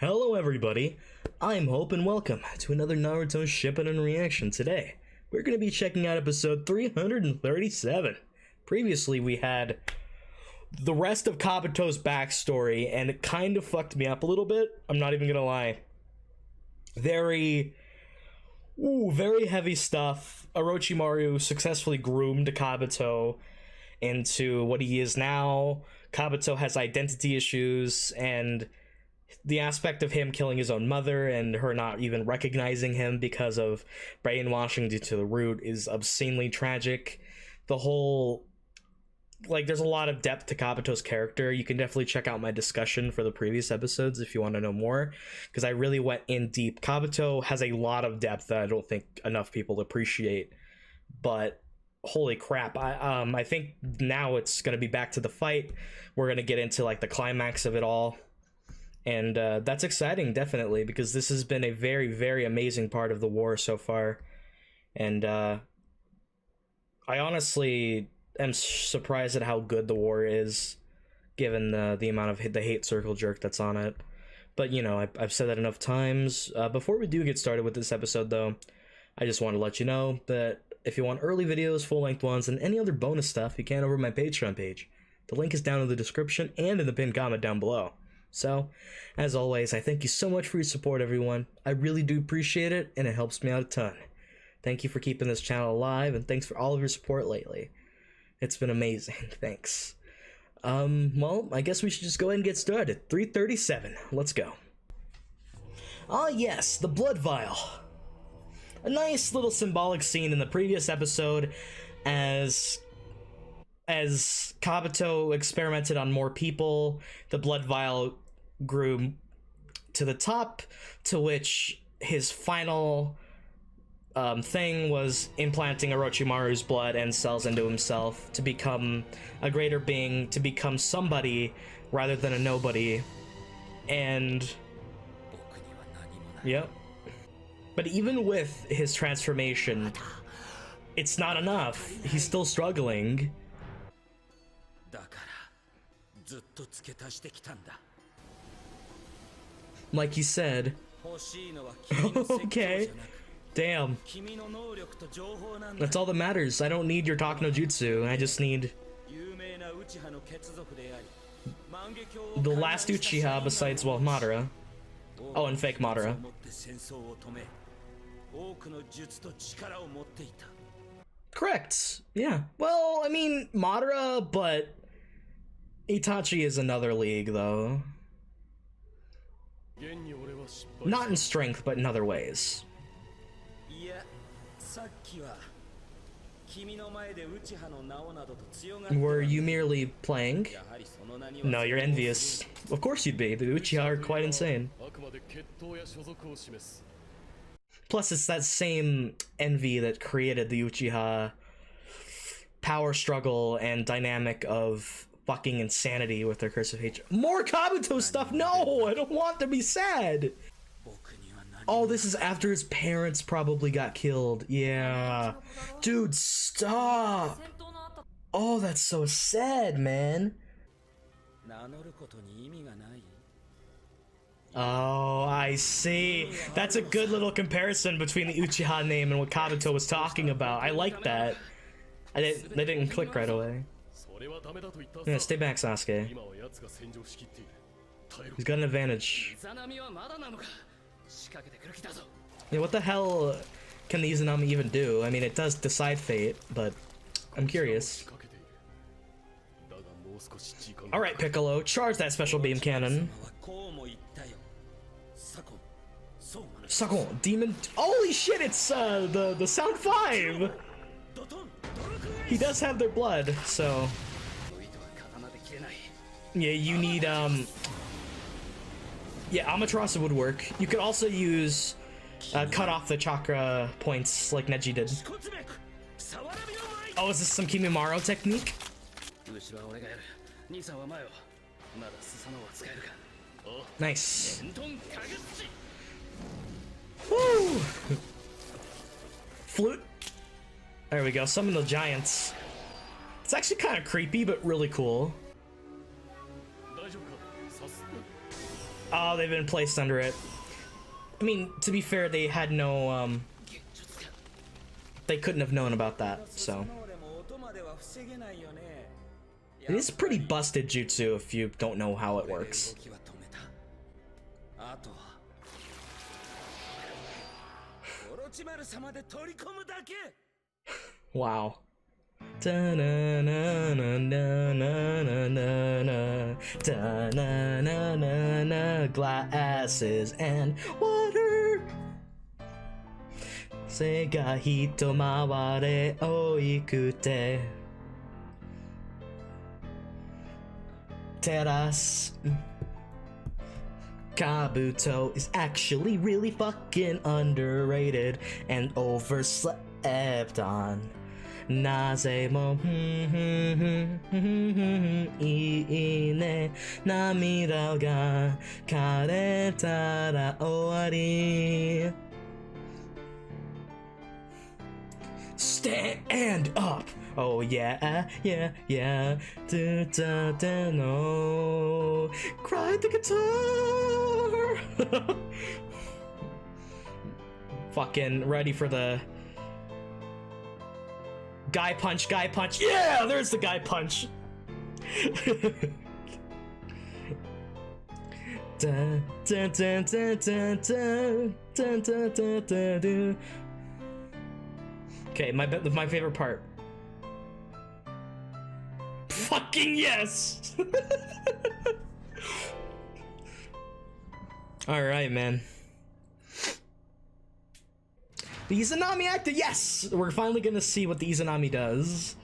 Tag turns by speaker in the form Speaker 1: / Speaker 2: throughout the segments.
Speaker 1: Hello everybody, I'm Hope and welcome to another Naruto Shippuden reaction. Today, we're going to be checking out episode 337. Previously, we had the rest of Kabuto's backstory, and it kind of fucked me up a little bit. I'm not even gonna lie. Very heavy stuff. Orochimaru successfully groomed Kabuto into what he is now. Kabuto has identity issues, and the aspect of him killing his own mother and her not even recognizing him because of brainwashing due to the root is obscenely tragic. The whole, there's a lot of depth to Kabuto's character. You can definitely check out my discussion for the previous episodes if you want to know more, because I really went in deep. Kabuto has a lot of depth that I don't think enough people appreciate, but holy crap, I think now it's going to be back to the fight. We're going to get into the climax of it all. And that's exciting, definitely, because this has been a very amazing part of the war so far. And I honestly am surprised at how good the war is, given the amount of the hate circle jerk that's on it. But, you know, I've said that enough times. Before we do get started with this episode, though, I just want to let you know that if you want early videos, full-length ones, and any other bonus stuff, you can over my Patreon page. The link is down in the description and in the pinned comment down below. So, as always, I thank you so much for your support, everyone. I really do appreciate it, and it helps me out a ton. Thank you for keeping this channel alive, and thanks for all of your support lately. It's been amazing. Thanks. Well, I guess we should just go ahead and get started. 337. Let's go. Ah, yes, the blood vial. A nice little symbolic scene in the previous episode as Kabuto experimented on more people. The blood vial grew to the top, to which his final thing was implanting Orochimaru's blood and cells into himself to become a greater being, to become somebody rather than a nobody. And yep. But even with his transformation, it's not enough. He's still struggling. Like he said. Okay. Damn. That's all that matters. I don't need your talk no jutsu. I just need the last Uchiha besides, well, Madara. Oh, and fake Madara. Correct. Yeah. Well, I mean, Madara, but Itachi is another league, though. Not in strength, but in other ways. Were you merely playing? No, you're envious. Of course you'd be. The Uchiha are quite insane. Plus, it's that same envy that created the Uchiha power struggle and dynamic of fucking insanity with their curse of hatred. More Kabuto stuff! No! I don't want to be sad! Oh, this is after his parents probably got killed. Yeah. Dude, stop! Oh, that's so sad, man. Oh, I see. That's a good little comparison between the Uchiha name and what Kabuto was talking about. I like that. They didn't click right away. Yeah, stay back, Sasuke. He's got an advantage. Yeah, what the hell can the Izanami even do? I mean, it does decide fate, but I'm curious. Alright, Piccolo, charge that special beam cannon. Sakon, demon. Holy shit, it's the Sound 5! He does have their blood, so yeah, you need yeah, Amaterasu would work. You could also use cut off the chakra points like Neji did. Oh, is this some Kimimaro technique? Nice. Woo! Flute. There we go. Summon the giants. It's actually kind of creepy, but really cool. Oh, they've been placed under it. I mean, to be fair, they had no, they couldn't have known about that, so. It is pretty busted jutsu if you don't know how it works. Wow. Glasses and water. Sega hito maware oikute. Terras. Kabuto is actually really fucking underrated and overslept on. Naze mo iine namida ga karetara owari. Stand up. Oh yeah, yeah, yeah. Do da da no. Cry the guitar. Fucking ready for the guy punch, guy punch. Yeah, there's the guy punch. Dun, dun, dun, dun, dun, dun, dun, dun, dun, dun, dun. Okay, my favorite part. Fucking yes! Alright, man. The Izanami actor, yes! We're finally gonna see what the Izanami does.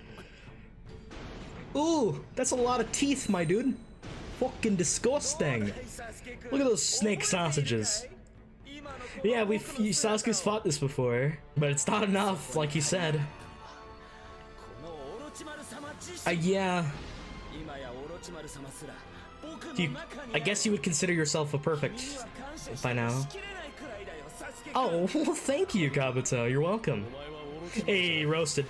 Speaker 1: Ooh, that's a lot of teeth, my dude. Fucking disgusting. Look at those snake sausages. Yeah, Sasuke's fought this before, but it's not enough, like he said. Yeah. I guess you would consider yourself a perfect by now. Oh, well, thank you, Kabuto. You're welcome. Hey, roasted.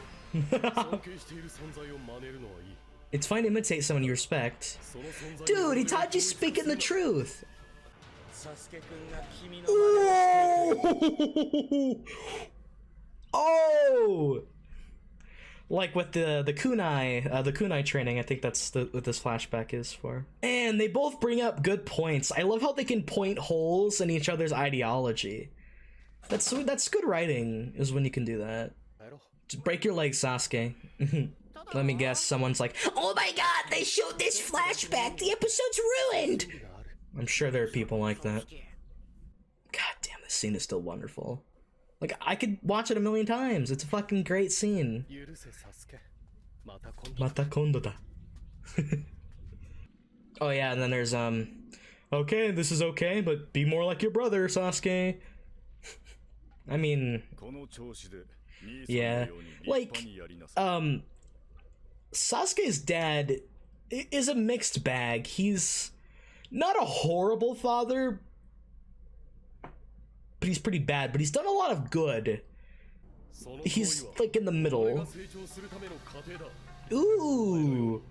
Speaker 1: It's fine to imitate someone you respect. Dude, Itachi's speaking the truth. Ooh! Oh! Like with the kunai training, I think that's what this flashback is for. And they both bring up good points. I love how they can point holes in each other's ideology. That's good writing, is when you can do that. Just break your legs, Sasuke. Let me guess, someone's like, oh my god, they showed this flashback, the episode's ruined! I'm sure there are people like that. God damn, this scene is still wonderful. Like, I could watch it a million times. It's a fucking great scene. Mata kondo da. Oh yeah, and then there's, okay, this is okay, but be more like your brother, Sasuke. I mean, yeah. Like, Sasuke's dad is a mixed bag. He's not a horrible father, but he's pretty bad, but he's done a lot of good. He's like in the middle. Ooh.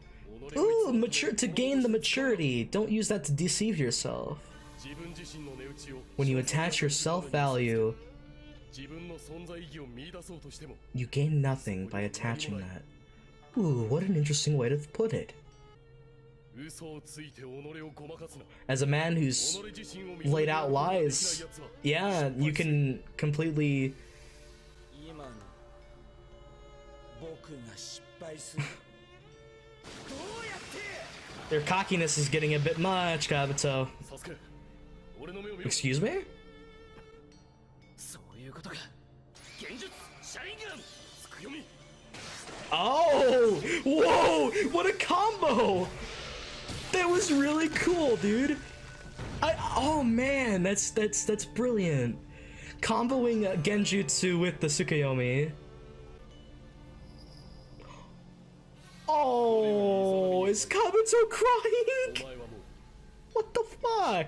Speaker 1: Ooh, mature to gain the maturity. Don't use that to deceive yourself. When you attach your self-value, you gain nothing by attaching that. Ooh, what an interesting way to put it. As a man who's laid out lies, yeah, you can completely... Their cockiness is getting a bit much, Kabuto. Excuse me? Oh! Whoa! What a combo! That was really cool, dude. Oh man, that's brilliant. Comboing Genjutsu with the Tsukuyomi. Oh, is Kabuto crying? What the fuck?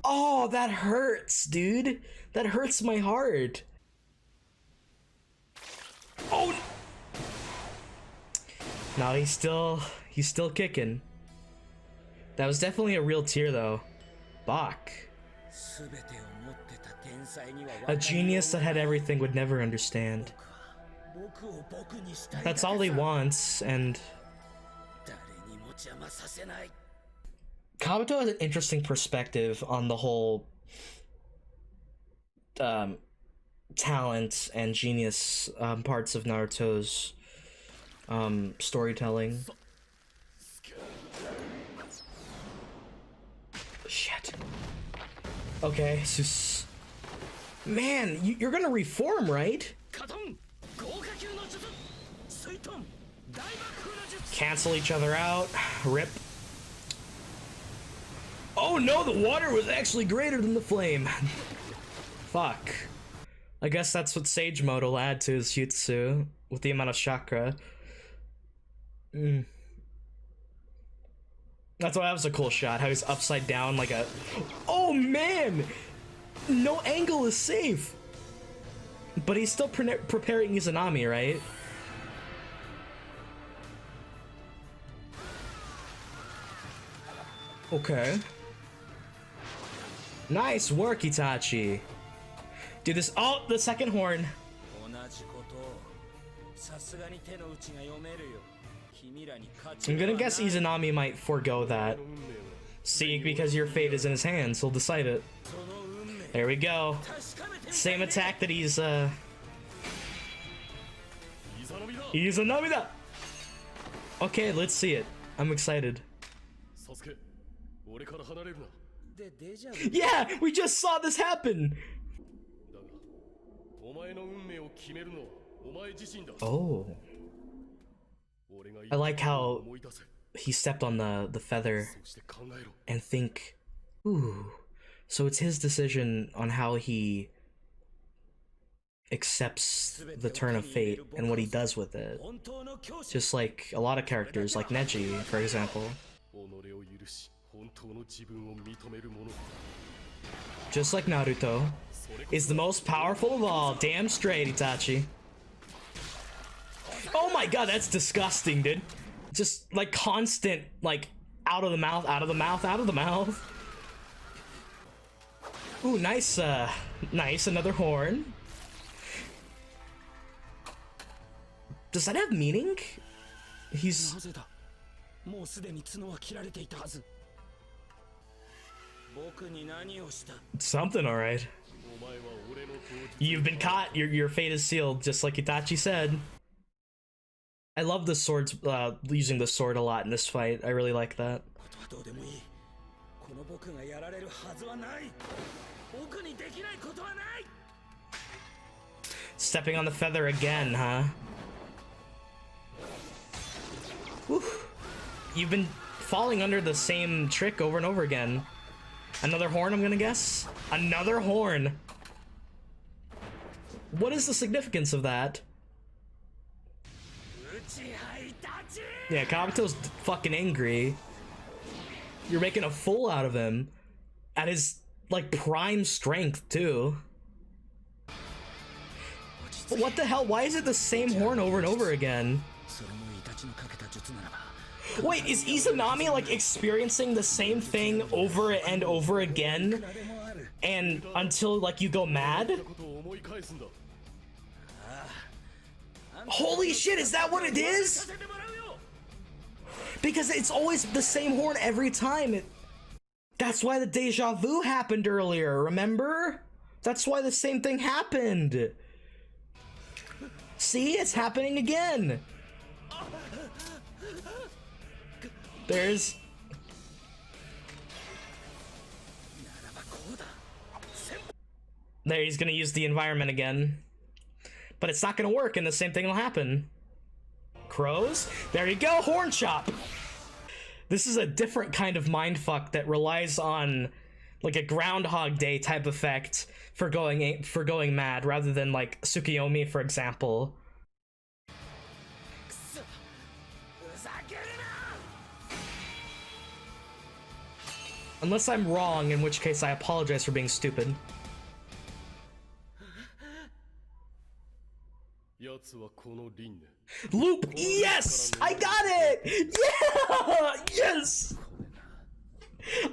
Speaker 1: Oh, that hurts, dude. That hurts my heart. Oh. No, he's still kicking. That was definitely a real tear, though. Fuck. A genius that had everything would never understand. That's all he wants, and Kabuto has an interesting perspective on the whole talent and genius parts of Naruto's storytelling. Shit. Okay, so man, you're gonna reform, right? Cancel each other out. Rip. Oh no, the water was actually greater than the flame. Fuck. I guess that's what Sage Mode will add to his jutsu with the amount of chakra. That's why that was a cool shot, how he's upside down like a... Oh man! No angle is safe! But he's still preparing Izanami, right? Okay. Nice work, Itachi. Do this. Oh, the second horn. I'm gonna guess Izanami might forego that. See, because your fate is in his hands, he'll decide it. There we go. Same attack that he's Izanami da! Okay, let's see it. I'm excited. Yeah, we just saw this happen. Oh. I like how he stepped on the feather and think, ooh, so it's his decision on how he accepts the turn of fate and what he does with it. Just like a lot of characters, like Neji, for example. Just like Naruto is the most powerful of all. Damn straight, Itachi. Oh my god, that's disgusting, dude. Just like constant, like out of the mouth, out of the mouth, out of the mouth. Ooh, nice, nice, another horn. Does that have meaning? He's... Something, alright. You've been caught, your fate is sealed, just like Itachi said. I love the swords, using the sword a lot in this fight. I really like that. Stepping on the feather again, huh? Whew. You've been falling under the same trick over and over again. Another horn, I'm gonna guess? Another horn! What is the significance of that? Yeah, Kabuto's fucking angry. You're making a fool out of him. At his, like, prime strength, too. But what the hell? Why is it the same horn over and over again? Wait, is Izanami, like, experiencing the same thing over and over again? And until, like, you go mad? Holy shit, is that what it is? Because it's always the same horn every time. That's why the deja vu happened earlier, remember? That's why the same thing happened. See, it's happening again. There's... There, he's gonna use the environment again. But it's not gonna work and the same thing will happen. Crows? There you go, horn chop! This is a different kind of mindfuck that relies on like a Groundhog Day type effect for going mad, rather than like Tsukiyomi, for example. Unless I'm wrong, in which case I apologize for being stupid. Loop! Yes! I got it! Yeah! Yes!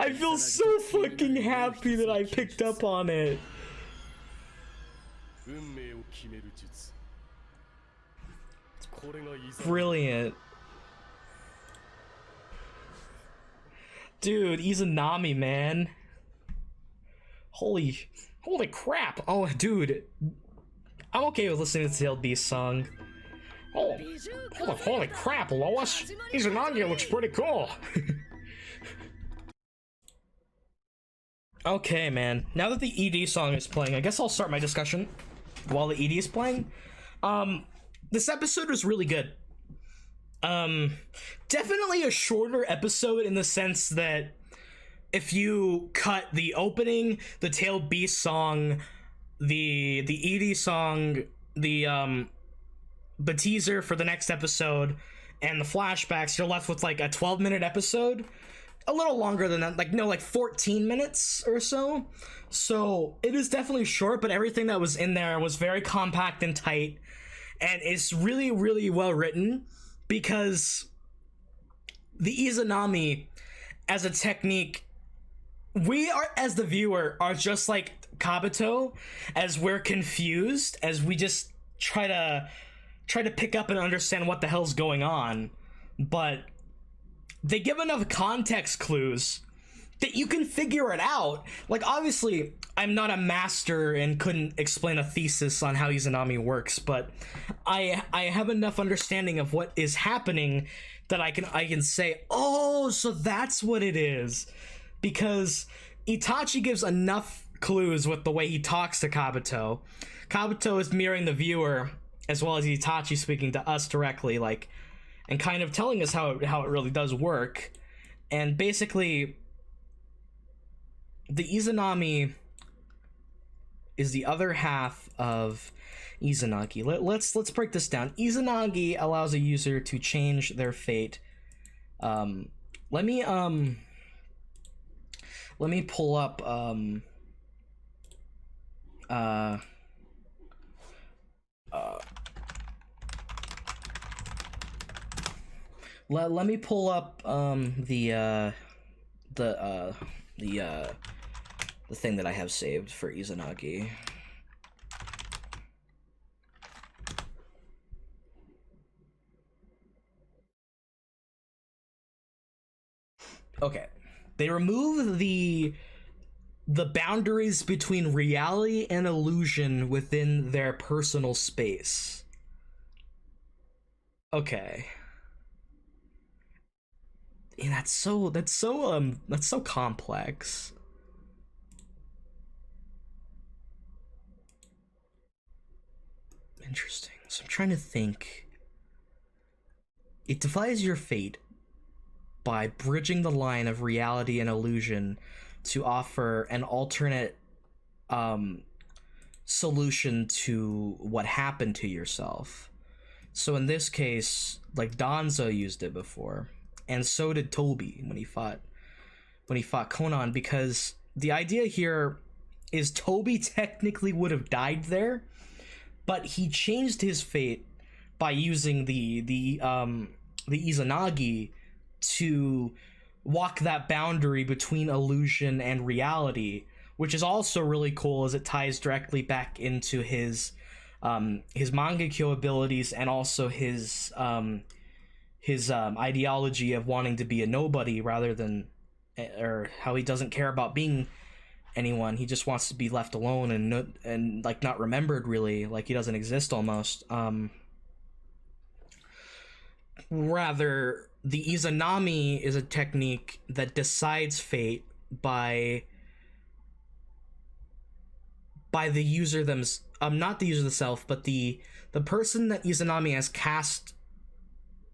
Speaker 1: I feel so fucking happy that I picked up on it. Brilliant. Dude, Izanami, man. Holy crap. Oh, dude. I'm okay with listening to the Tailed Beast song. Oh, holy crap, Lois. Izanagi looks pretty cool. Okay, man. Now that the ED song is playing, I guess I'll start my discussion while the ED is playing. This episode was really good. Definitely a shorter episode in the sense that if you cut the opening, the Tailed Beast song, the ED song, the teaser for the next episode, and the flashbacks, you're left with like a 12-minute episode. A little longer than that, like 14 minutes or so. So it is definitely short, but everything that was in there was very compact and tight, and it's really, really well written, because the Izanami as a technique, we are, as the viewer, are just like Kabuto, as we're confused, as we just try to pick up and understand what the hell's going on. But they give enough context clues that you can figure it out. Like, obviously, I'm not a master and couldn't explain a thesis on how Izanami works, but I have enough understanding of what is happening that I can say, oh, so that's what it is. Because Itachi gives enough clues with the way he talks to Kabuto. Kabuto is mirroring the viewer, as well as Itachi speaking to us directly, like, and kind of telling us how it really does work. And basically, the Izanami is the other half of Izanagi. Let's break this down. Izanagi allows a user to change their fate. Let me pull up let me pull up the thing that I have saved for Izanagi. Okay. They remove the boundaries between reality and illusion within their personal space. Okay. Yeah, that's so complex. Interesting. So I'm trying to think. It defies your fate by bridging the line of reality and illusion to offer an alternate solution to what happened to yourself. So in this case, like, Danzo used it before, and so did Toby when he fought Konan, because the idea here is Toby technically would have died there, but he changed his fate by using the Izanagi to walk that boundary between illusion and reality, which is also really cool, as it ties directly back into his Mangekyo abilities, and also his ideology of wanting to be a nobody rather than, or how he doesn't care about being anyone. He just wants to be left alone and like not remembered, really, like he doesn't exist almost. Rather, the Izanami is a technique that decides fate by the user not the user themselves, but the person that Izanami has cast,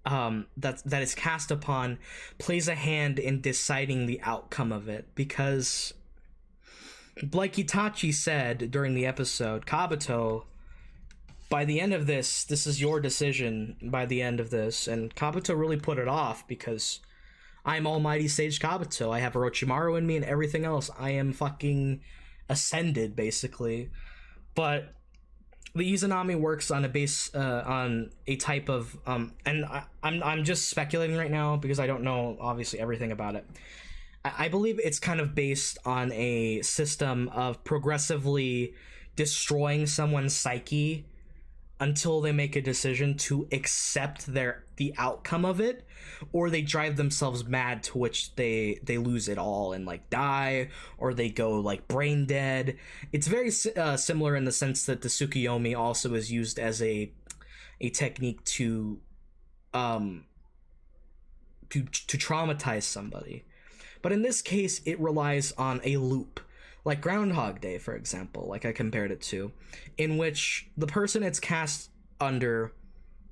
Speaker 1: that is cast upon, plays a hand in deciding the outcome of it. Because, like Itachi said during the episode, Kabuto, by the end of this is your decision by the end of this. And Kabuto really put it off, because I'm Almighty Sage Kabuto. I have Orochimaru in me and everything else. I am fucking ascended, basically. But the Izanami works on a type of and I'm just speculating right now because I don't know obviously everything about it. I believe it's kind of based on a system of progressively destroying someone's psyche until they make a decision to accept the outcome of it, or they drive themselves mad, to which they lose it all and like die, or they go like brain dead. It's very similar in the sense that the Tsukuyomi also is used as a technique to traumatize somebody, but in this case it relies on a loop, like Groundhog Day, for example, like I compared it to, in which the person it's cast under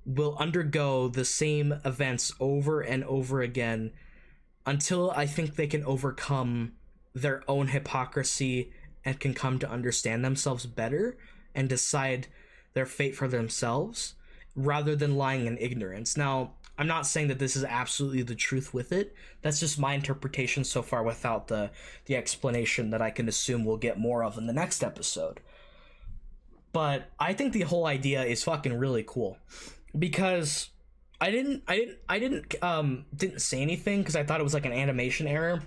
Speaker 1: will undergo the same events over and over again until I think they can overcome their own hypocrisy and can come to understand themselves better and decide their fate for themselves rather than lying in ignorance. Now, I'm not saying that this is absolutely the truth with it. That's just my interpretation so far without the explanation that I can assume we'll get more of in the next episode. But I think the whole idea is fucking really cool, because I didn't say anything because I thought it was like an animation error.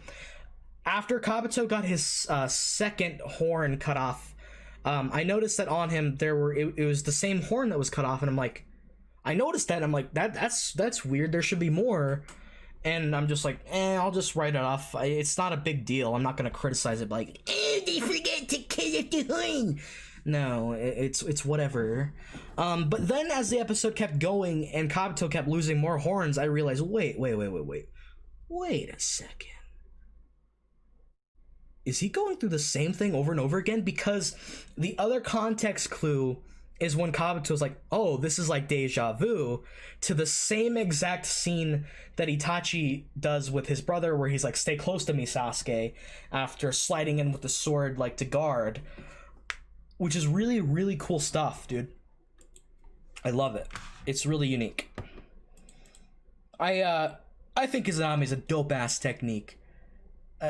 Speaker 1: After Kabuto got his second horn cut off, I noticed that on him it was the same horn that was cut off, and I'm like, I noticed that, and I'm like, that's weird. There should be more. And I'm just like, I'll just write it off. It's not a big deal. I'm not gonna criticize it, like, they forget to cut off the horn. No, it's whatever. But then as the episode kept going and Kabuto kept losing more horns, I realized, wait a second. Is he going through the same thing over and over again? Because the other context clue is when Kabuto's like, oh, this is like deja vu, to the same exact scene that Itachi does with his brother, where he's like, stay close to me, Sasuke, after sliding in with the sword, like, to guard, which is really, really cool stuff, dude. I love it. It's really unique. I think Izanami is a dope-ass technique.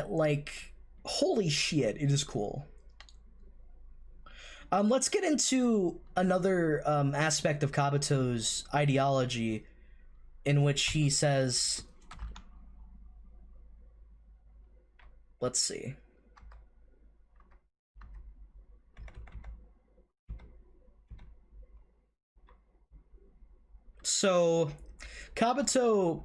Speaker 1: Like, holy shit, it is cool. Let's get into another aspect of Kabuto's ideology, in which he says, let's see. So, Kabuto...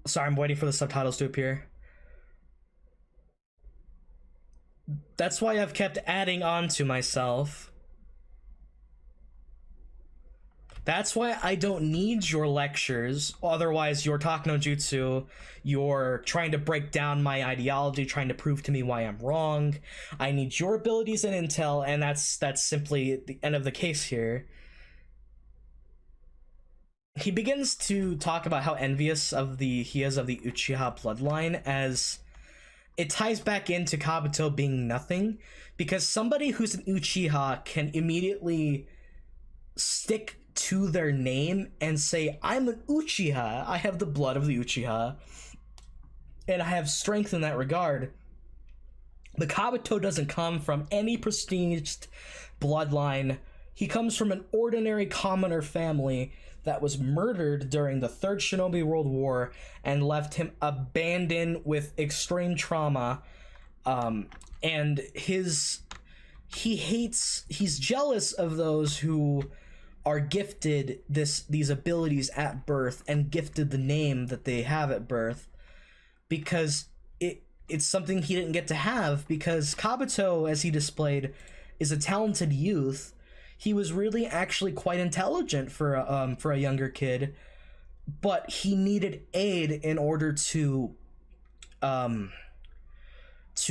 Speaker 1: Sorry, I'm waiting for the subtitles to appear. That's why I've kept adding on to myself. That's why I don't need your lectures. Otherwise, your talk no jutsu, you're trying to break down my ideology, trying to prove to me why I'm wrong. I need your abilities and intel, and that's simply the end of the case here. He begins to talk about how envious he is of the Uchiha bloodline, as it ties back into Kabuto being nothing, because somebody who's an Uchiha can immediately stick to their name and say, I'm an Uchiha, I have the blood of the Uchiha, and I have strength in that regard. But Kabuto doesn't come from any prestiged bloodline. He comes from an ordinary commoner family that was murdered during the Third Shinobi World War and left him abandoned with extreme trauma. And he's jealous of those who are gifted these abilities at birth and gifted the name that they have at birth, because it's something he didn't get to have, because Kabuto, as he displayed, is a talented youth. He was really actually quite intelligent for a younger kid, but he needed aid in order to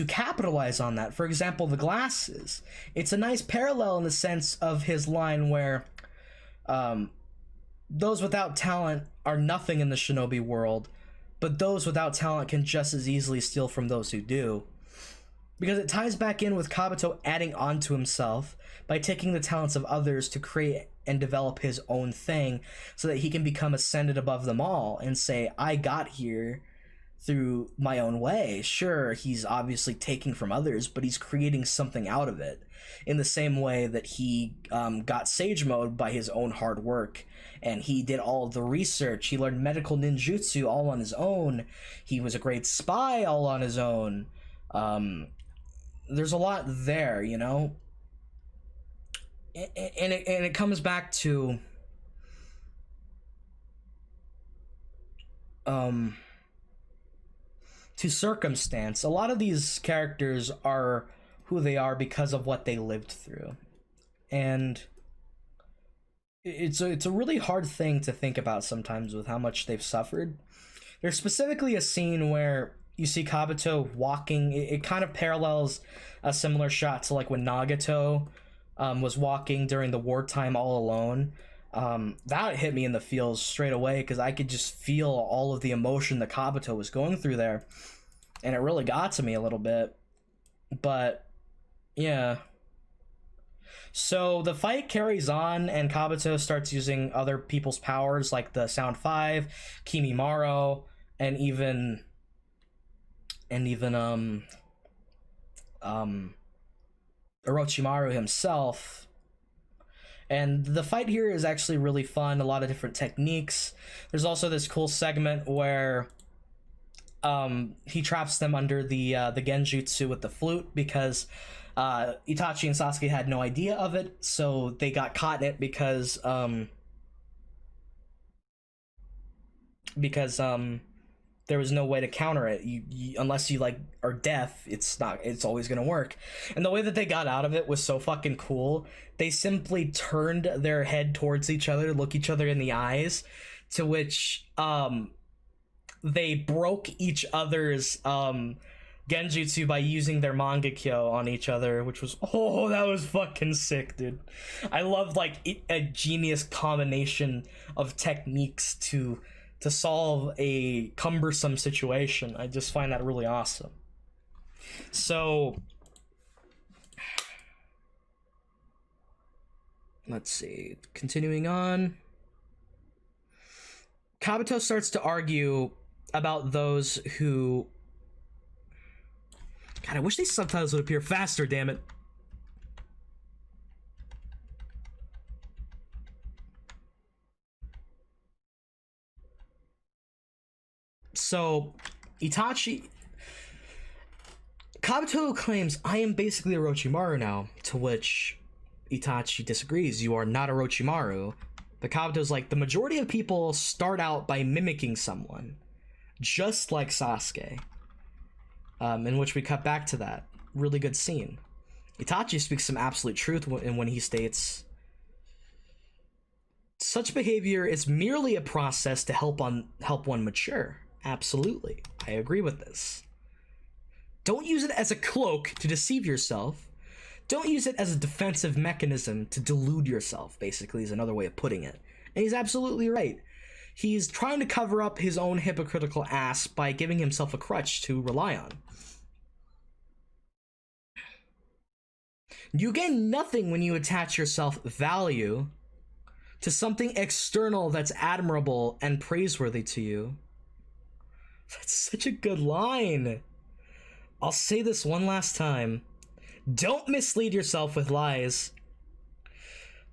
Speaker 1: capitalize on that. For example, the glasses. It's a nice parallel in the sense of his line where those without talent are nothing in the shinobi world, but those without talent can just as easily steal from those who do. Because it ties back in with Kabuto adding on to himself by taking the talents of others to create and develop his own thing, so that he can become ascended above them all and say, I got here through my own way. Sure, he's obviously taking from others, but he's creating something out of it. In the same way that he got Sage Mode by his own hard work, and he did all the research. He learned medical ninjutsu all on his own. He was a great spy all on his own. There's a lot there, you know? And it comes back to circumstance. A lot of these characters are who they are because of what they lived through, and it's a really hard thing to think about sometimes with how much they've suffered. There's specifically a scene where you see Kabuto walking. It kind of parallels a similar shot to like when Nagato was walking during the wartime all alone. That hit me in the feels straight away because I could just feel all of the emotion that Kabuto was going through there, and it really got to me a little bit. But yeah, so the fight carries on, and Kabuto starts using other people's powers like the Sound 5, Kimimaro, and even Orochimaru himself. And the fight here is actually really fun. A lot of different techniques. There's also this cool segment where he traps them under the genjutsu with the flute because Itachi and Sasuke had no idea of it, so they got caught in it because there was no way to counter it. You unless you like are deaf, it's always gonna work. And the way that they got out of it was so fucking cool. They simply turned their head towards each other, look each other in the eyes, to which they broke each other's genjutsu by using their mangekyo on each other, which was, oh, that was fucking sick, dude. I love like a genius combination of techniques to solve a cumbersome situation. I just find that really awesome. So let's see, continuing on, Kabuto starts to argue about those who, God, I wish these subtitles would appear faster, damn it. So, Kabuto claims, I am basically Orochimaru now, to which Itachi disagrees. You are not Orochimaru. But Kabuto's like, the majority of people start out by mimicking someone, just like Sasuke. In which we cut back to that. Really good scene. Itachi speaks some absolute truth when he states, such behavior is merely a process to help one mature. Absolutely. I agree with this. Don't use it as a cloak to deceive yourself. Don't use it as a defensive mechanism to delude yourself, basically, is another way of putting it. And he's absolutely right. He's trying to cover up his own hypocritical ass by giving himself a crutch to rely on. You gain nothing when you attach your self-value to something external that's admirable and praiseworthy to you. That's such a good line. I'll say this one last time. Don't mislead yourself with lies.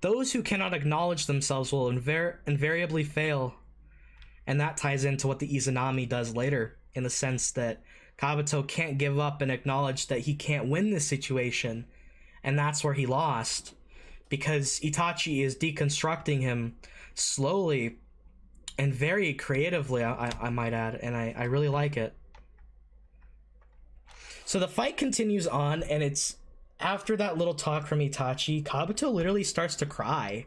Speaker 1: Those who cannot acknowledge themselves will invariably fail. And that ties into what the Izanami does later, in the sense that Kabuto can't give up and acknowledge that he can't win this situation. And that's where he lost. Because Itachi is deconstructing him slowly and very creatively, I might add, and I really like it. So the fight continues on, and it's after that little talk from Itachi, Kabuto literally starts to cry.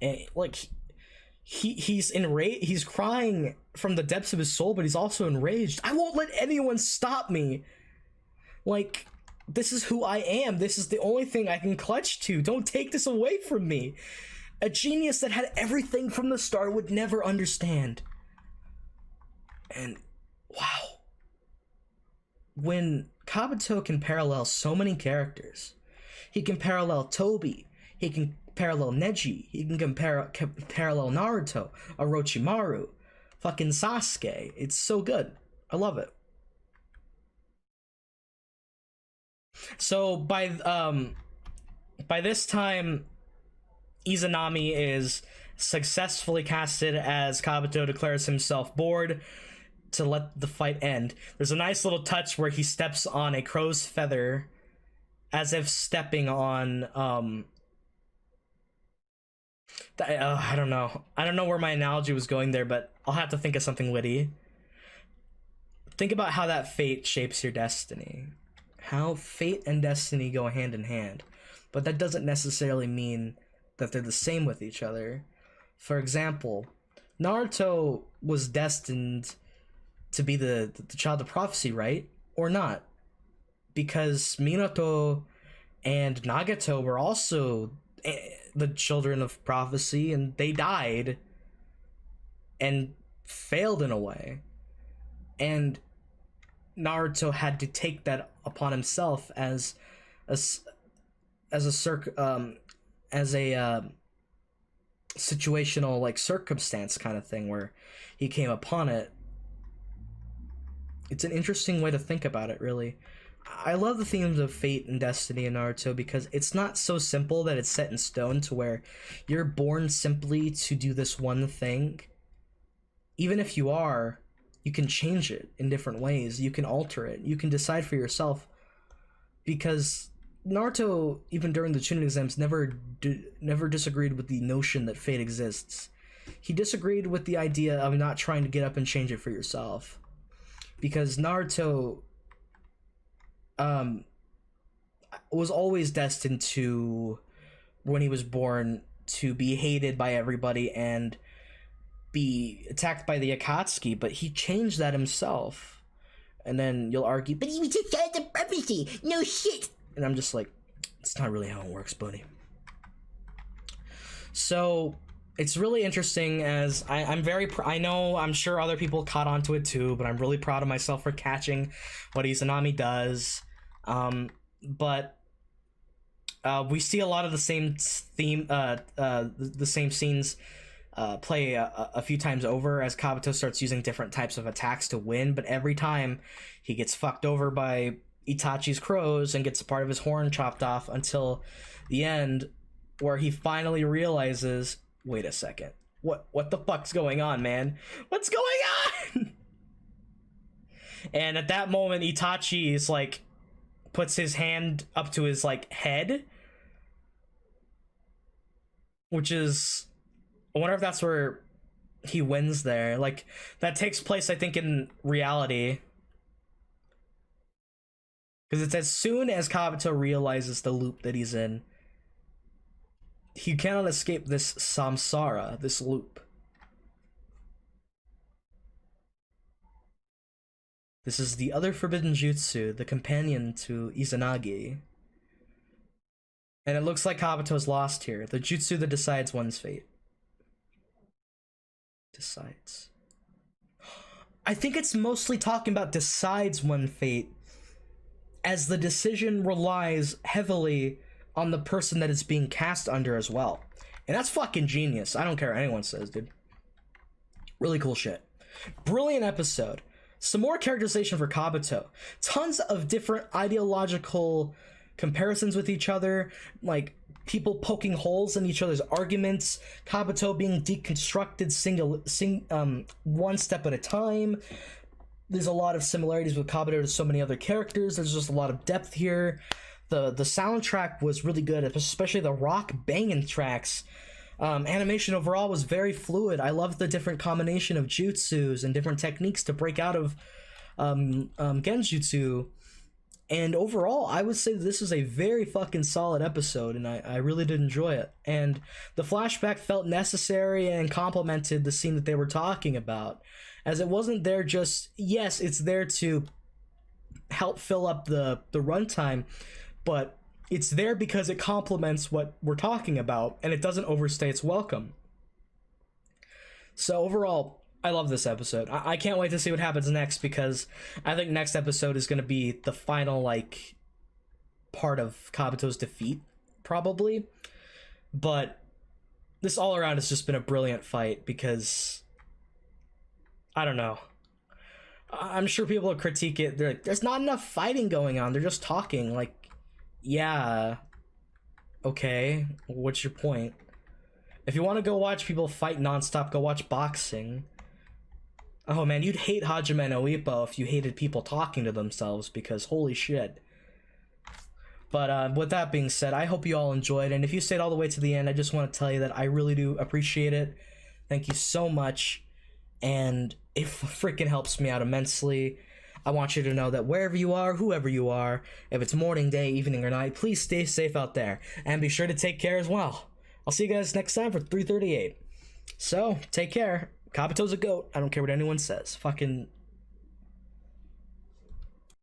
Speaker 1: And like he's enraged, he's crying from the depths of his soul, but he's also enraged. I won't let anyone stop me. Like, this is who I am. This is the only thing I can clutch to. Don't take this away from me. A genius that had everything from the start would never understand. And wow. When Kabuto can parallel so many characters, he can parallel Tobi, he can parallel Neji, he can parallel Naruto, Orochimaru, fucking Sasuke. It's so good. I love it. So by this time, Izanami is successfully casted as Kabuto declares himself bored to let the fight end. There's a nice little touch where he steps on a crow's feather as if stepping on I don't know. I don't know where my analogy was going there, but I'll have to think of something witty. Think about how that fate shapes your destiny. How fate and destiny go hand in hand. But that doesn't necessarily mean that they're the same with each other. For example, Naruto was destined to be the child of prophecy, right? Or not? Because Minato and Nagato were also the children of prophecy, and they died and failed in a way. And Naruto had to take that upon himself as a situational like circumstance kind of thing where he came upon it. It's an interesting way to think about it, really. I love the themes of fate and destiny in Naruto because it's not so simple that it's set in stone to where you're born simply to do this one thing. Even if you are, you can change it in different ways. You can alter it. You can decide for yourself. Because Naruto, even during the Chunin exams, never disagreed with the notion that fate exists. He disagreed with the idea of not trying to get up and change it for yourself. Because Naruto was always destined to, when he was born, to be hated by everybody and be attacked by the Akatsuki, but he changed that himself. And then you'll argue, but he was just out of prophecy, no shit. And I'm just like, it's not really how it works, buddy. So it's really interesting as I'm sure other people caught onto it too, but I'm really proud of myself for catching what Izanami does. But we see a lot of the same theme, the same scenes play a few times over as Kabuto starts using different types of attacks to win, but every time he gets fucked over by Itachi's crows and gets a part of his horn chopped off until the end, where he finally realizes, wait a second, what the fuck's going on, man? What's going on? And at that moment, Itachi is like, puts his hand up to his like head, which is, I wonder if that's where he wins there. Like, that takes place, I think, in reality. Because it's as soon as Kabuto realizes the loop that he's in, he cannot escape this samsara, this loop. This is the other forbidden jutsu, the companion to Izanagi. And it looks like Kabuto's lost here. The jutsu that decides one's fate. Decides. I think it's mostly talking about decides one fate, as the decision relies heavily on the person that it's being cast under as well. And that's fucking genius. I don't care what anyone says, dude. Really cool shit. Brilliant episode. Some more characterization for Kabuto. Tons of different ideological comparisons with each other, like people poking holes in each other's arguments, Kabuto being deconstructed one step at a time. There's a lot of similarities with Kabuto to so many other characters. There's just a lot of depth here. The soundtrack was really good, especially the rock banging tracks. Animation overall was very fluid. I loved the different combination of jutsus and different techniques to break out of genjutsu. And overall, I would say this is a very fucking solid episode, and I really did enjoy it. And the flashback felt necessary and complemented the scene that they were talking about, as it wasn't there just, yes, it's there to help fill up the runtime, but it's there because it complements what we're talking about, and it doesn't overstay its welcome. So overall, I love this episode. I can't wait to see what happens next, because I think next episode is going to be the final, like, part of Kabuto's defeat, probably. But this all around has just been a brilliant fight, because I don't know. I'm sure people will critique it. They're like, there's not enough fighting going on. They're just talking. Like, yeah. Okay, what's your point? If you want to go watch people fight nonstop, go watch boxing. Oh man, you'd hate Hajime no Ippo if you hated people talking to themselves, because holy shit. But with that being said, I hope you all enjoyed, and if you stayed all the way to the end, I just want to tell you that I really do appreciate it. Thank you so much, and it freaking helps me out immensely. I want you to know that wherever you are, whoever you are, if it's morning, day, evening, or night, please stay safe out there, and be sure to take care as well. I'll see you guys next time for 338. So, take care. Kabuto's a goat. I don't care what anyone says. Fucking